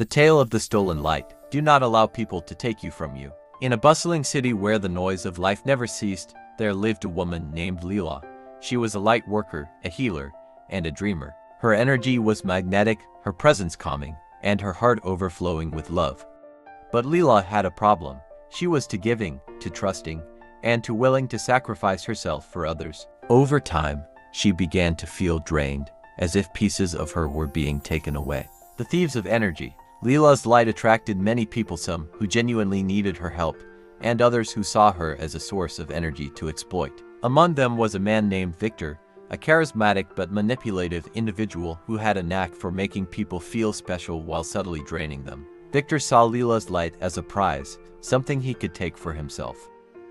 The Tale of the Stolen Light. Do not allow people to take you from you. In a bustling city where the noise of life never ceased, there lived a woman named Lila. She was a light worker, a healer, and a dreamer. Her energy was magnetic, her presence calming, and her heart overflowing with love. But Lila had a problem. She was too giving, too trusting, and too willing to sacrifice herself for others. Over time, she began to feel drained, as if pieces of her were being taken away. The thieves of energy. Lila's light attracted many people, some who genuinely needed her help, and others who saw her as a source of energy to exploit. Among them was a man named Victor, a charismatic but manipulative individual who had a knack for making people feel special while subtly draining them. Victor saw Lila's light as a prize, something he could take for himself.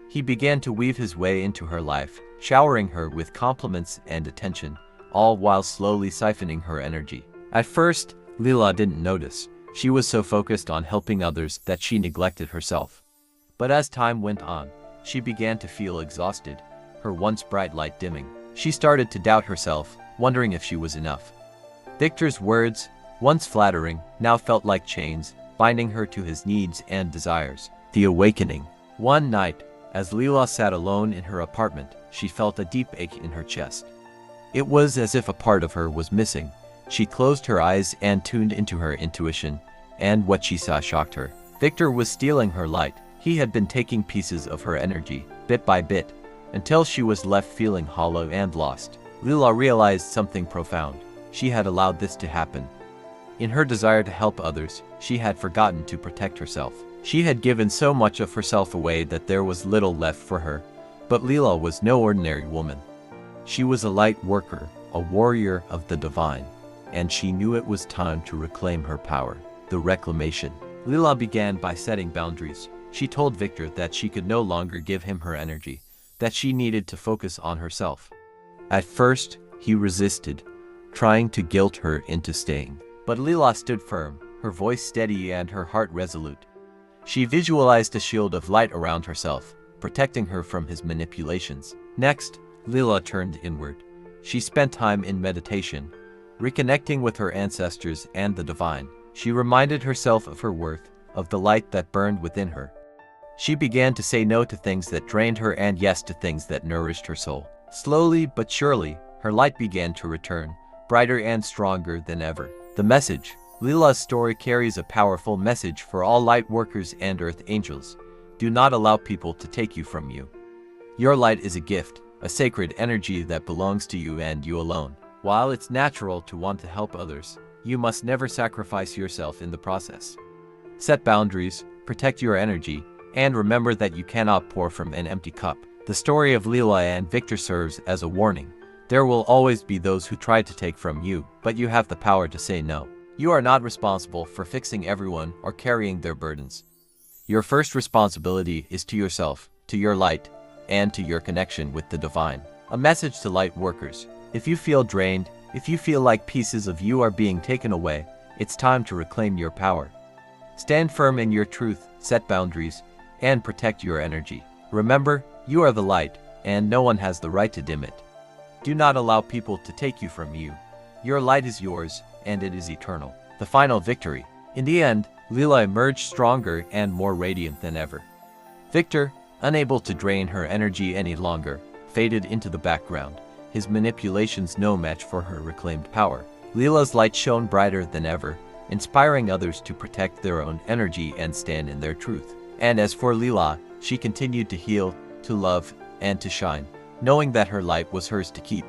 He began to weave his way into her life, showering her with compliments and attention, all while slowly siphoning her energy. At first, Lila didn't notice. She was so focused on helping others that she neglected herself. But as time went on, she began to feel exhausted, her once bright light dimming. She started to doubt herself, wondering if she was enough. Victor's words, once flattering, now felt like chains, binding her to his needs and desires. The awakening. One night, as Lila sat alone in her apartment, she felt a deep ache in her chest. It was as if a part of her was missing. She closed her eyes and tuned into her intuition, and what she saw shocked her. Victor was stealing her light. He had been taking pieces of her energy, bit by bit, until she was left feeling hollow and lost. Lila realized something profound. She had allowed this to happen. In her desire to help others, she had forgotten to protect herself. She had given so much of herself away that there was little left for her. But Lila was no ordinary woman. She was a light worker, a warrior of the divine, and she knew it was time to reclaim her power. The reclamation. Lila began by setting boundaries. She told Victor that she could no longer give him her energy, that she needed to focus on herself. At first, he resisted, trying to guilt her into staying. But Lila stood firm, her voice steady and her heart resolute. She visualized a shield of light around herself, protecting her from his manipulations. Next, Lila turned inward. She spent time in meditation, reconnecting with her ancestors and the divine. She reminded herself of her worth, of the light that burned within her. She began to say no to things that drained her and yes to things that nourished her soul. Slowly but surely, her light began to return, brighter and stronger than ever. The message. Lila's story carries a powerful message for all light workers and earth angels. Do not allow people to take you from you. Your light is a gift, a sacred energy that belongs to you and you alone. While it's natural to want to help others, you must never sacrifice yourself in the process. Set boundaries, protect your energy, and remember that you cannot pour from an empty cup. The story of Lila and Victor serves as a warning. There will always be those who try to take from you, but you have the power to say no. You are not responsible for fixing everyone or carrying their burdens. Your first responsibility is to yourself, to your light, and to your connection with the divine. A message to light workers. If you feel drained, if you feel like pieces of you are being taken away, it's time to reclaim your power. Stand firm in your truth, set boundaries, and protect your energy. Remember, you are the light, and no one has the right to dim it. Do not allow people to take you from you. Your light is yours, and it is eternal. The final victory. In the end, Lila emerged stronger and more radiant than ever. Victor, unable to drain her energy any longer, faded into the background, his manipulations no match for her reclaimed power. Lila's light shone brighter than ever, inspiring others to protect their own energy and stand in their truth. And as for Lila, she continued to heal, to love, and to shine, knowing that her light was hers to keep.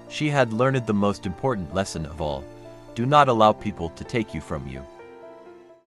She had learned the most important lesson of all. Do not allow people to take you from you.